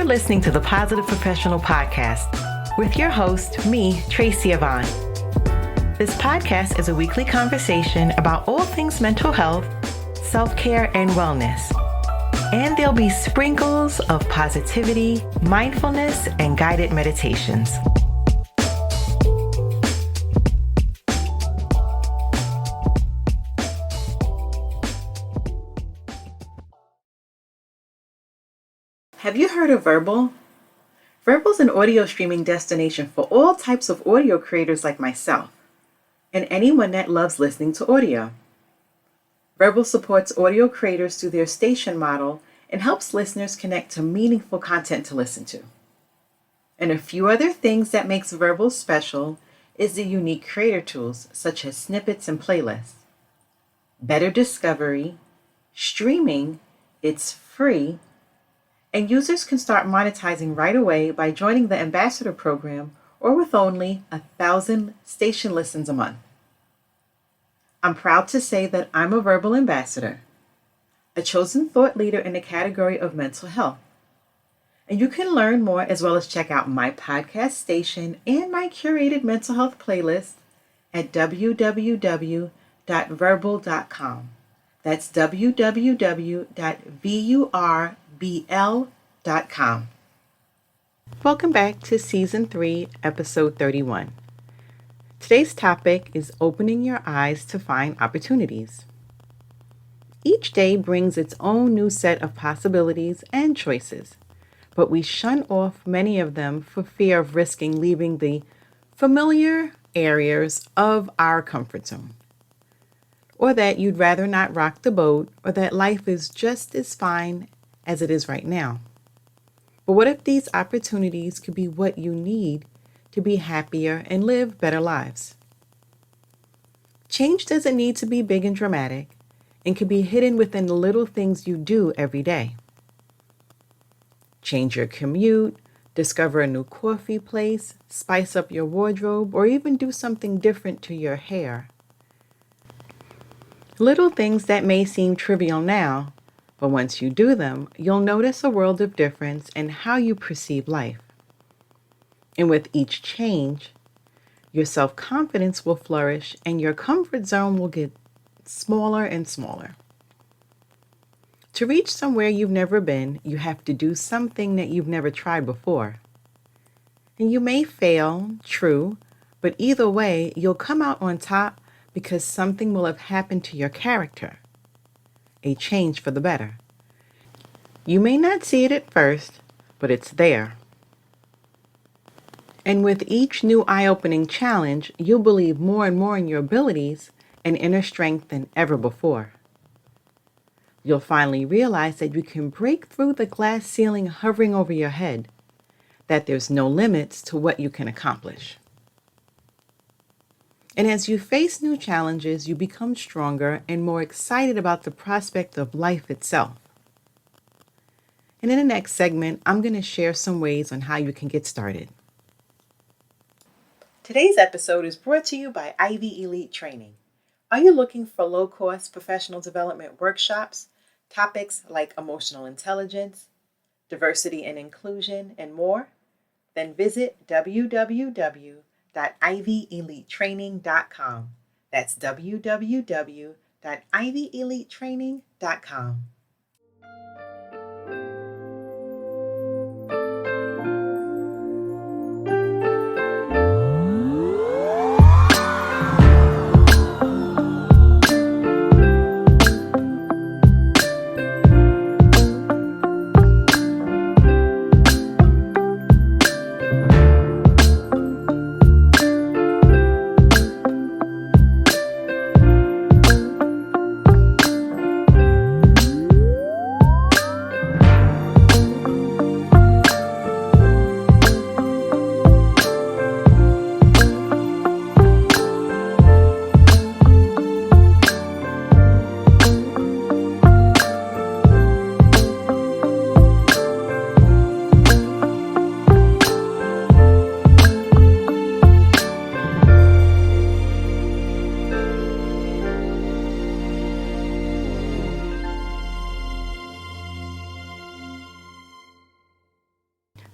listening to the Positive Professional Podcast with your host, me, Tracy Yvonne. This podcast is a weekly conversation about all things mental health, self-care, and wellness. And there'll be sprinkles of positivity, mindfulness, and guided meditations. Have you heard of Verbal? Verbal is an audio streaming destination for all types of audio creators like myself, and anyone that loves listening to audio. Verbal supports audio creators through their station model and helps listeners connect to meaningful content to listen to. And a few other things that makes Verbal special is the unique creator tools such as snippets and playlists, better discovery, streaming, it's free, and users can start monetizing right away by joining the Ambassador program or with only 1,000 station listens a month. I'm proud to say that I'm a Verbal Ambassador, a chosen thought leader in the category of mental health. And you can learn more as well as check out my podcast station and my curated mental health playlist at www.verbal.com. That's www.verbl.com. Welcome back to Season 3, Episode 31. Today's topic is opening your eyes to find opportunities. Each day brings its own new set of possibilities and choices, but we shun off many of them for fear of risking leaving the familiar areas of our comfort zone, or that you'd rather not rock the boat, or that life is just as fine as it is right now. But what if these opportunities could be what you need to be happier and live better lives? Change doesn't need to be big and dramatic and can be hidden within the little things you do every day. Change your commute, discover a new coffee place, spice up your wardrobe, or even do something different to your hair. Little things that may seem trivial now, but once you do them, you'll notice a world of difference in how you perceive life. And with each change, your self-confidence will flourish and your comfort zone will get smaller and smaller. To reach somewhere you've never been, you have to do something that you've never tried before. And you may fail, true, but either way, you'll come out on top because something will have happened to your character. A change for the better. You may not see it at first, but it's there. And with each new eye-opening challenge, you'll believe more and more in your abilities and inner strength than ever before. You'll finally realize that you can break through the glass ceiling hovering over your head, that there's no limits to what you can accomplish. And as you face new challenges, you become stronger and more excited about the prospect of life itself. And in the next segment, I'm going to share some ways on how you can get started. Today's episode is brought to you by Ivy Elite Training. Are you looking for low-cost professional development workshops, topics like emotional intelligence, diversity and inclusion, and more? Then visit www.ivyelitetraining.com. That's www.ivyelitetraining.com.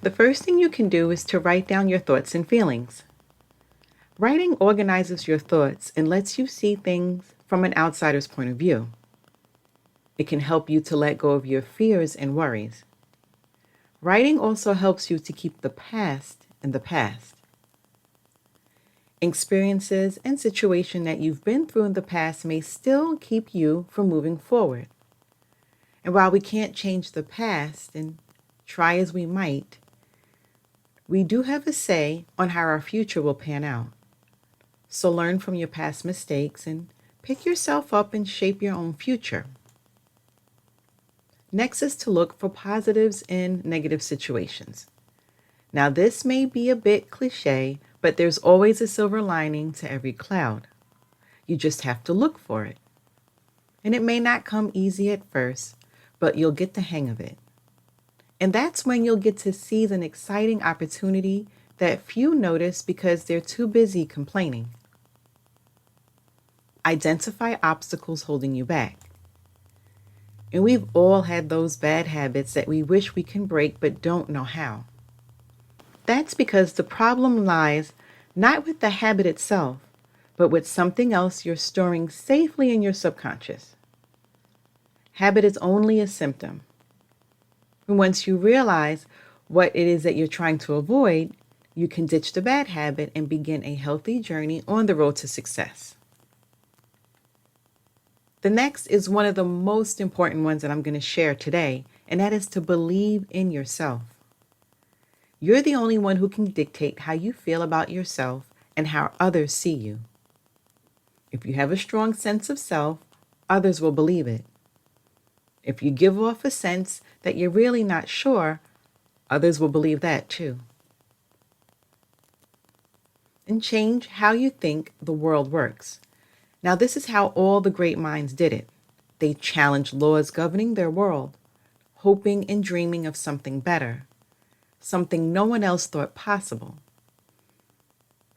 The first thing you can do is to write down your thoughts and feelings. Writing organizes your thoughts and lets you see things from an outsider's point of view. It can help you to let go of your fears and worries. Writing also helps you to keep the past in the past. Experiences and situations that you've been through in the past may still keep you from moving forward. And while we can't change the past and try as we might, we do have a say on how our future will pan out. So learn from your past mistakes and pick yourself up and shape your own future. Next is to look for positives in negative situations. Now, this may be a bit cliche, but there's always a silver lining to every cloud. You just have to look for it. And it may not come easy at first, but you'll get the hang of it. And that's when you'll get to seize an exciting opportunity that few notice because they're too busy complaining. Identify obstacles holding you back. And we've all had those bad habits that we wish we can break but don't know how. That's because the problem lies not with the habit itself, but with something else you're storing safely in your subconscious. Habit is only a symptom. And once you realize what it is that you're trying to avoid, you can ditch the bad habit and begin a healthy journey on the road to success. The next is one of the most important ones that I'm going to share today, and that is to believe in yourself. You're the only one who can dictate how you feel about yourself and how others see you. If you have a strong sense of self, others will believe it. If you give off a sense that you're really not sure, others will believe that too. And change how you think the world works. Now, this is how all the great minds did it. They challenged laws governing their world, hoping and dreaming of something better, something no one else thought possible.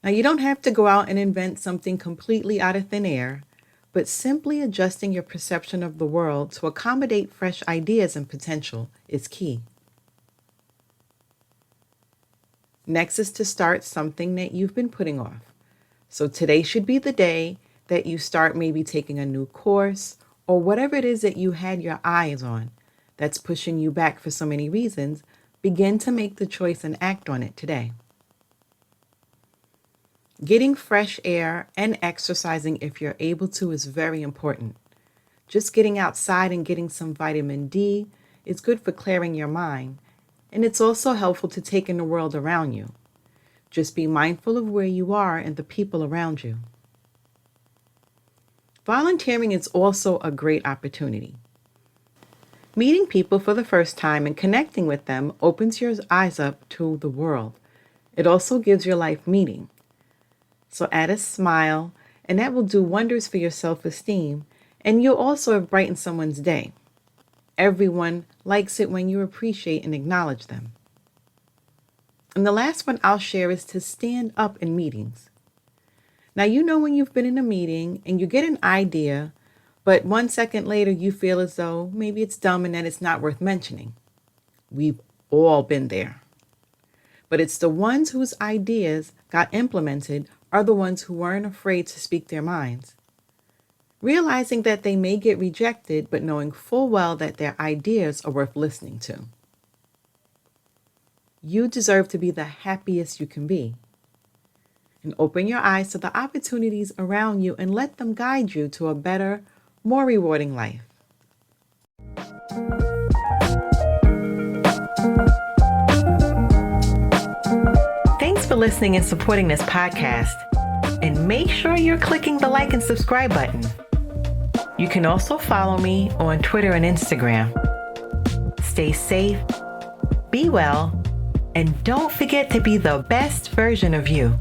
Now, you don't have to go out and invent something completely out of thin air, but simply adjusting your perception of the world to accommodate fresh ideas and potential is key. Next is to start something that you've been putting off. So today should be the day that you start maybe taking a new course or whatever it is that you had your eyes on that's pushing you back for so many reasons. Begin to make the choice and act on it today. Getting fresh air and exercising if you're able to is very important. Just getting outside and getting some vitamin D is good for clearing your mind, and it's also helpful to take in the world around you. Just be mindful of where you are and the people around you. Volunteering is also a great opportunity. Meeting people for the first time and connecting with them opens your eyes up to the world. It also gives your life meaning. So add a smile, and that will do wonders for your self-esteem, and you'll also have brightened someone's day. Everyone likes it when you appreciate and acknowledge them. And the last one I'll share is to stand up in meetings. Now, you know when you've been in a meeting and you get an idea, but 1 second later you feel as though maybe it's dumb and that it's not worth mentioning. We've all been there. But it's the ones whose ideas got implemented are the ones who weren't afraid to speak their minds. Realizing that they may get rejected, but knowing full well that their ideas are worth listening to. You deserve to be the happiest you can be. And open your eyes to the opportunities around you and let them guide you to a better, more rewarding life. Thanks for listening and supporting this podcast. And make sure you're clicking the like and subscribe button. You can also follow me on Twitter and Instagram. Stay safe, be well, and don't forget to be the best version of you.